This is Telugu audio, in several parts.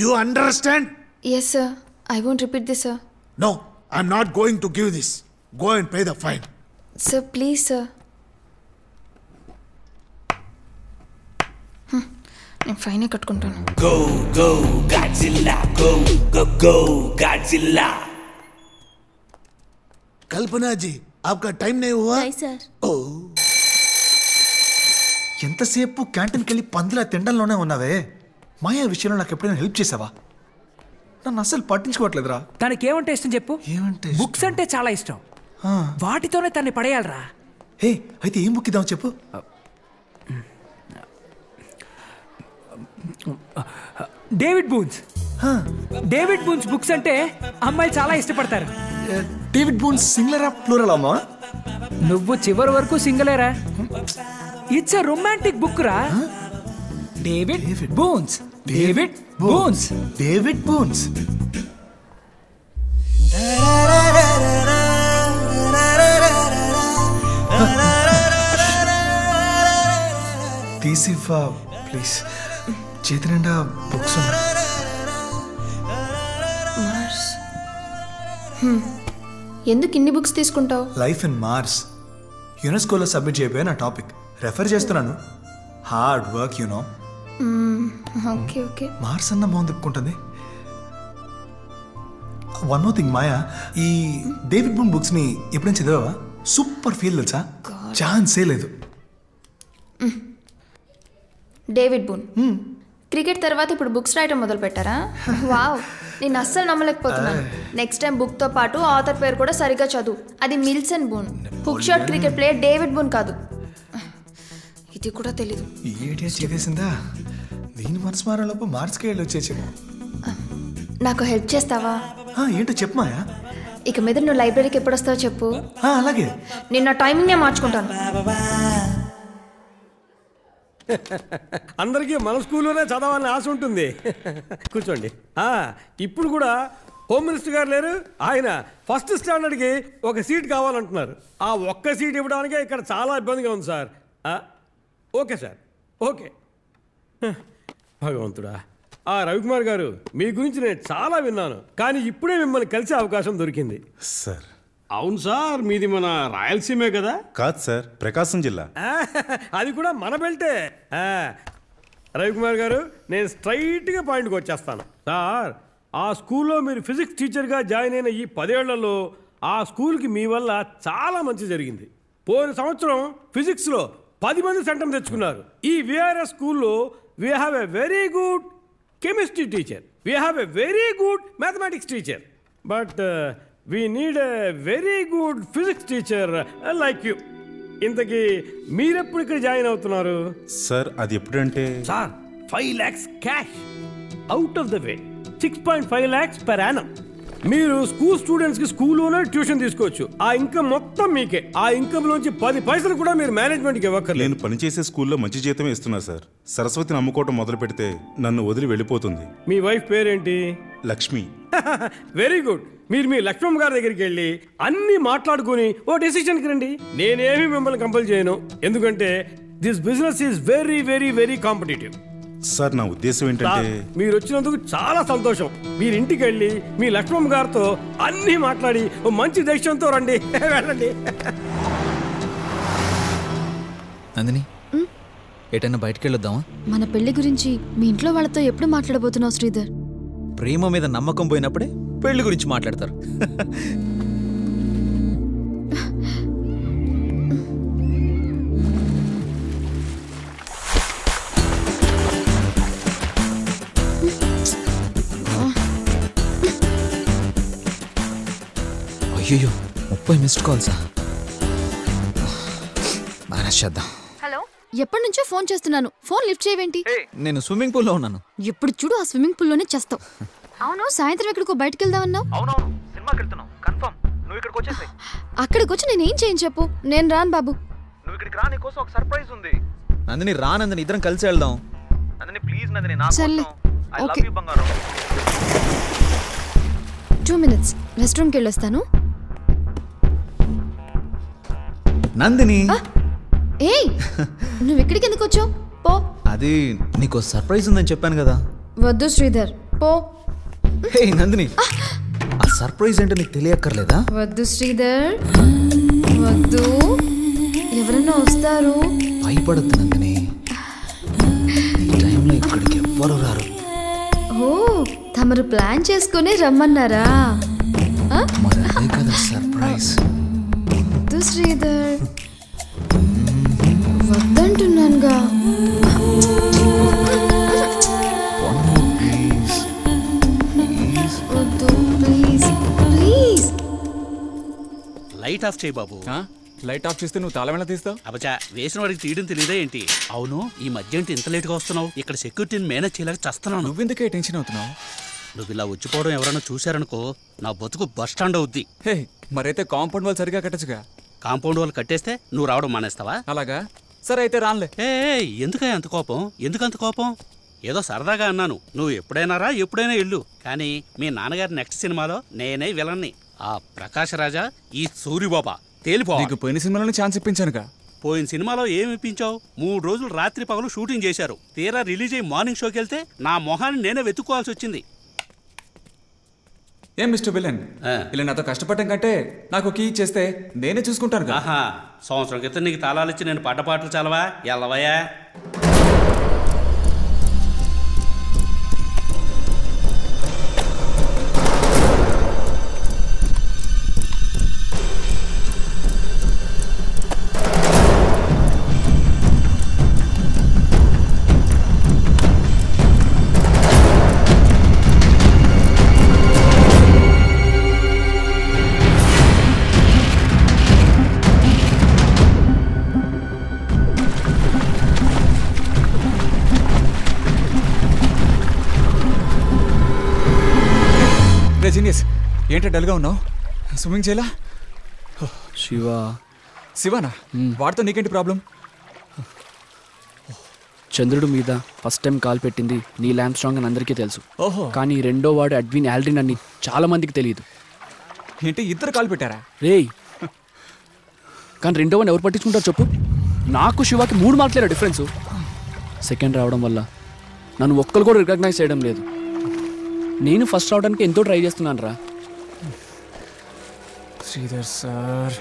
You understand? Yes, sir. I won't repeat this, sir. No, I'm not going to give this. Go and pay the fine. Sir, please, sir. నేను ఫైనే కట్టుకుంటాను. Go, go, Godzilla. Go, go, go, Godzilla. कल्पना जी, आपका टाइम नहीं हुआ? नहीं सर. Oh. ఎంతసేపు క్యాంటీన్కి వెళ్ళి పందిలా తినడంలోనే ఉన్నావే. మాయా విషయంలో నాకు ఎప్పుడైనా హెల్ప్ చేసావా? నన్ను అస్సలు పట్టించుకోవట్లేదురా. తనకేమంటే ఇష్టం చెప్పు? ఏమంటే బుక్స్ అంటే చాలా ఇష్టం. వాటితోనే తన్ని పడేయాలరా. హే, అయితే ఏం బుక్ ఇద్దాం చెప్పు. David Boons. David Boon's books అంటే అమ్మాయిలు చాలా ఇష్టపడతారు. డేవిడ్ బూన్స్ సింగులరా ప్లూరల్ అమ్మా? నువ్వు చివరి వరకు సింగిలేరా. ఇట్స్ ఎ రొమాంటిక్ బుక్ రా. David Boons. David Boons. David Boons. తీసివ్వా ప్లీజ్. చేతి నిండా బుక్స్ ఉన్నాయి. ఎందుకు ఇన్ని బుక్స్ తీసుకుంటావు? లైఫ్ ఇన్ మార్స్ యునెస్కోలో సబ్మిట్ చేయబోయే నా టాపిక్ రెఫర్ చేస్తున్నాను. Hard work you know. Okay okay. Mars అన్న మౌన్ తిప్పుకుంటుంది. వన్ మోర్ థింగ్ మాయా, ఈ డేవిడ్ బూన్ బుక్స్ ని ఎప్పుడైనా చదివావా? సూపర్ ఫీల్ తెలుసా? ఛాన్సే లేదు. డేవిడ్ బూన్ క్రికెట్ తర్వాత ఇప్పుడు బుక్స్ రాయటం మొదలు పెట్టారా? వావ్, నేను అస్సలు నమ్మలేకపోతున్నాను. నెక్స్ట్ టైం బుక్ తో పాటు ఆథర్ పేరు కూడా సరిగ్గా చదువు. అది Mills and Boon. Hook shot cricket player David Boon కాదు. ఇది కూడా తెలీదు. ఈ ఐడియా చేసేసిందా? దీని మనసు మారేలోపు మార్స్కి వెళ్ళి వచ్చేసేమో. నాకు హెల్ప్ చేస్తావా? ఏంటో చెప్పు మాయా. ఇక మీద నువ్వు లైబ్రరీకి ఎప్పుడు వస్తావో చెప్పు. అలాగే. నేను నా టైమింగ్ మార్చుకుంటాను. అందరికీ మన స్కూల్లోనే చదవాలని ఆశ ఉంటుంది. కూర్చోండి. ఇప్పుడు కూడా హోమ్ మినిస్టర్ గారు లేరు, ఆయన ఫస్ట్ స్టాండర్డ్కి ఒక సీట్ కావాలంటున్నారు. ఆ ఒక్క సీట్ ఇవ్వడానికే ఇక్కడ చాలా ఇబ్బందిగా ఉంది సార్. Okay sir, okay. భగవంతుడా, రవికుమార్ గారు, మీ గురించి నేను చాలా విన్నాను, కానీ ఇప్పుడే మిమ్మల్ని కలిసే అవకాశం దొరికింది సార్. అవును సార్, మీది మన రాయలసీమే కదా? కాదు సార్, ప్రకాశం జిల్లా. అది కూడా మన బెల్టే. రవికుమార్ గారు, నేను స్ట్రైట్గా పాయింట్కి వచ్చేస్తాను సార్. ఆ స్కూల్లో మీరు ఫిజిక్స్ టీచర్గా జాయిన్ అయిన ఈ 10 ఏళ్లలో ఆ స్కూల్కి మీ వల్ల చాలా మంచి జరిగింది. పోయిన సంవత్సరం ఫిజిక్స్లో 10 మంది సెంటం తెచ్చుకున్నారు. ఈ విఆర్ఎస్ స్కూల్లో we have a very good chemistry teacher, we have a very good mathematics teacher, but we need a very good physics teacher like you. ఇంతకీ మీరెప్పుడు ఇక్కడ జాయిన్ అవుతున్నారు? సార్ అది ఎప్పుడంటే sir, 5 lakhs cash out of the way, 6.5 lakhs per annum. మీరు స్కూల్ స్టూడెంట్స్కి స్కూల్లోనే ట్యూషన్ తీసుకోవచ్చు. ఆ ఇన్కమ్ మొత్తం మీకే. ఆ ఇన్కమ్ నుంచి 10 పైసలు కూడా మీరు మేనేజ్మెంట్కి ఇవ్వక్కర్లేదు. నేను పనిచేసే స్కూల్లో మంచి జీతమే ఇస్తున్నా సార్. సరస్వతిని అమ్ముకోవటం మొదలు పెడితే నన్ను వదిలి వెళ్ళిపోతుంది. మీ వైఫ్ పేరేంటి? లక్ష్మి. Very good. మీరు మీ లక్ష్మమ్మ గారి దగ్గరికి వెళ్ళి అన్ని మాట్లాడుకుని ఓ డెసిషన్కి రండి. నేనేమి మిమ్మల్ని కంపల్ చేయను, ఎందుకంటే this business is very very very competitive. Sir నా ఉద్దేశం ఏంటంటే, మీరు వచ్చినందుకు చాలా సంతోషం. మీరు ఇంటికి వెళ్ళి మీ లక్ష్మమ్మ గారితో అన్ని మాట్లాడి ఓ మంచి డెసిషన్తో రండి. వెళ్ళండి. నందిని, ఎటైనా బయటకు వెళ్ళొద్దామా? మన పెళ్లి గురించి మీ ఇంట్లో వాళ్ళతో ఎప్పుడు మాట్లాడబోతున్నావు శ్రీధర్? ప్రేమ మీద నమ్మకం పోయినప్పుడే పెళ్లి గురించి మాట్లాడతారు. అయ్యో, 30 మిస్డ్ కాల్సా? మేనేజ్ చేద్దాం. హలో, ఎప్పటి నుంచో ఫోన్ చేస్తున్నాను, ఫోన్ లిఫ్ట్ చేయవేంటి? నేను స్విమ్మింగ్ పూల్లో ఉన్నాను. ఎప్పుడు చూడు ఆ స్విమ్మింగ్ పూల్ లోనే చేస్తావు. అవును, సాయంత్రం ఎక్కడికో బయటకు వెళ్దామన్నావు. అవునవును, సినిమాకి వెళ్తున్నాం కన్ఫర్మ్. నువ్వు ఇక్కడికి వచ్చేసాయి. అక్కడికి వచ్చి నేనేం చేయను చెప్పు? నేను రాను బాబు. నువ్వు ఇక్కడికి రా, నీకోసం ఒక సర్ప్రైజ్ ఉంది. నందిని రా, నందిని ఇద్దరం కలిసి వెళ్దాం. నందిని ప్లీజ్ నందిని, నా కోసం. ఐ లవ్ యు బంగారం. 2 minutes రెస్ట్ రూమ్కి వెళ్ళొస్తాను. నందిని, ఏయ్, నువ్వు ఇక్కడికి ఎందుకు వచ్చావు? పో. అది నీకు సర్ప్రైజ్ ఉందని చెప్పాను కదా. వద్దు శ్రీధర్ పో. హే నందిని, ఆ సర్ప్రైజ్ అంటే నీకు తెలియక్కర్లేదా? వద్దు శ్రీధర్ వద్దు, ఎవరన్నా వస్తారు. భయపడద్దు నందిని, ఈ టైంలో ఇక్కడికి ఎవ్వరు రారు. ఓ తమరు ప్లాన్ చేసుకుని రమ్మన్నారా? మరి అదే కదా సర్ప్రైజ్. వద్దు శ్రీధర్ వద్దంటున్నానుగా. వద్దు ప్లీజ్ ప్లీజ్. లైట్ ఆఫ్ చేయి బాబు. లైట్ ఆఫ్ చేస్తే నువ్వు తాళం ఎలా తీస్తావు? అబచా, వేసిన వాడికి తీయడం తెలియదా ఏంటి? అవును, ఈ మధ్య ఏంటి ఇంత లేట్గా వస్తున్నావు? ఇక్కడ సెక్యూరిటీని మేనేజ్ చేయలేక చస్తున్నాను. నువ్వెందుకే టెన్షన్ అవుతున్నావు? నువ్వు ఇలా వచ్చిపోవడం ఎవరైనా చూశారనుకో, నా బతుకు బస్ స్టాండ్ అవుద్ది. హే, మరైతే కాంపౌండ్ వాళ్ళు సరిగా కట్టచ్చుగా. కాంపౌండ్ వాళ్ళు కట్టేస్తే నువ్వు రావడం మానేస్తావా? అలాగా, సరే అయితే రానులే. ఎందుకయ్యా అంత కోపం? ఎందుకంత కోపం? ఏదో సరదాగా అన్నాను. నువ్వు ఎప్పుడైనా రా, ఎప్పుడైనా వెళ్ళు. కానీ మీ నాన్నగారి నెక్స్ట్ సినిమాలో నేనే విలన్ని. ఆ ప్రకాశ్ రాజా, ఈ సూరిబాబా తేలిపో. నీకు పోయిన సినిమాలోనే ఛాన్స్ ఇప్పించానుగా. పోయిన సినిమాలో ఏమి ఇప్పించావు? 3 రోజులు రాత్రి పగలు షూటింగ్ చేశారు. తీరా రిలీజ్ అయ్యి మార్నింగ్ షోకి వెళ్తే నా మొహాన్ని నేనే వెతుక్కోవాల్సి వచ్చింది. ఏం మిస్టర్ విలన్, ఇలా నాతో కష్టపడటం కంటే నాకు కీ చేస్తే నేనే చూసుకుంటాను. ఆహా, సంవత్సరం క్రితం నీకు తాళాలు ఇచ్చి నేను పడ్డ పాటలు చాలవా? ఎల్లవయ్యా. జీనియస్, ఏంటో డల్గా ఉన్నావు? స్విమ్మింగ్ చేయాలా? శివానా? వాడితో నీకేంటి ప్రాబ్లం? చంద్రుడి మీద ఫస్ట్ టైం కాల్ పెట్టింది నీల్ ఆర్మ్స్ట్రాంగ్ అని అందరికీ తెలుసు. ఓహో. కానీ రెండో వాడు అడ్విన్ ఆల్డ్రిన్ అని చాలా మందికి తెలియదు. ఏంటి, ఇద్దరు కాల్ పెట్టారా? రేయ్, కానీ రెండో వాడిని ఎవరు పట్టించుకుంటారు చెప్పు? నాకు శివాకి 3 మార్కులేరా డిఫరెన్సు. సెకండ్ రావడం వల్ల నన్ను ఒక్కరు కూడా రికగ్నైజ్ చేయడం లేదు. నేను ఫస్ట్ రావడానికి ఎంతో ట్రై చేస్తున్నాను రా. శ్రీధర్ సార్,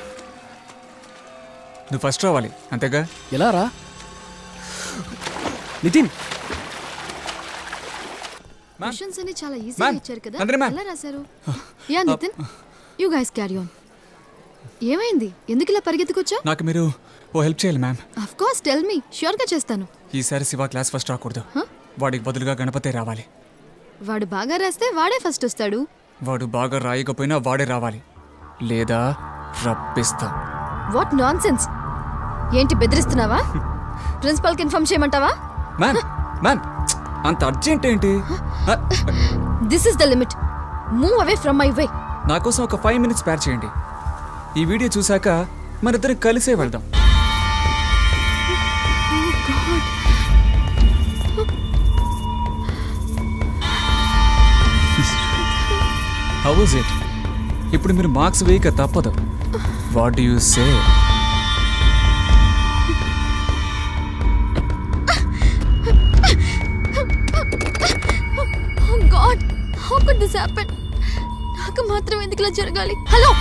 నువ్వు ఫస్ట్ రావాలి అంతేగా? ఎలా రా నితిన్? క్వశ్చన్స్ అన్ని చాలా ఈజీగా ఇచ్చారు కదా, ఎలా రాశారు? Yeah Nitin, you guys carry on. ఏమైంది, ఎందుకు ఇలా పరిగెత్తుకొచ్చా? నాకు మీరు ఓ హెల్ప్ చేయాలి ma'am. Of course, tell me, sure గా చేస్తాను. ఈసారి శివ క్లాస్ ఫస్ట్ రాకూడదు. వాడికి బదులుగా గణపతి రావాలి. వాడు బాగా రాస్తే వాడే ఫస్ట్ వస్తాడు. వాడు బాగా రాయకపోయినా వాడే రావాలి, లేదా రప్పిస్తా. What non sense? ఏంటి బెదిరిస్తున్నావా? ప్రిన్సిపల్ కి ఇన్ఫార్మ్ చేయమంటావా? మ్యామ్ మ్యామ్, అంత అర్జెంట్ ఏంటి? This is the limit. Move away from my way. నా కోసం ఒక 5 minutes స్పేర్ చేయండి. ఈ వీడియో చూసాక మనిద్దరం కలిసే వెళ్దాం. How is it? ఇప్పుడు మీరు మార్క్స్ వేయక తప్పదు. What do you say? Oh God, how could this happen? నాకు మాత్రం ఎందుకు ఇలా జరగాలి? హలో,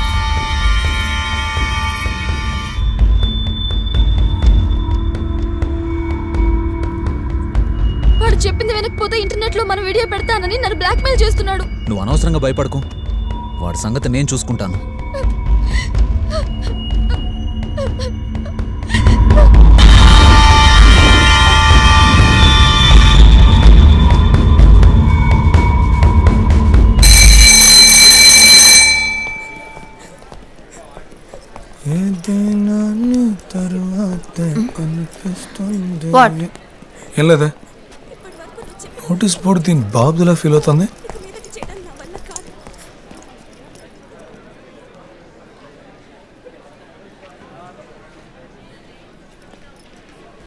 వాడు చెప్పింది వెనకపోతే ఇంటర్నెట్ లో మన వీడియో పెడతానని నన్ను బ్లాక్మెయిల్ చేస్తున్నాడు. నువ్వు అనవసరంగా భయపడకు, వాడి సంగతి నేను చూసుకుంటాను. ఏం లేదా? నోటీస్ బోర్డు దీని బాబులా ఫీల్ అవుతుంది.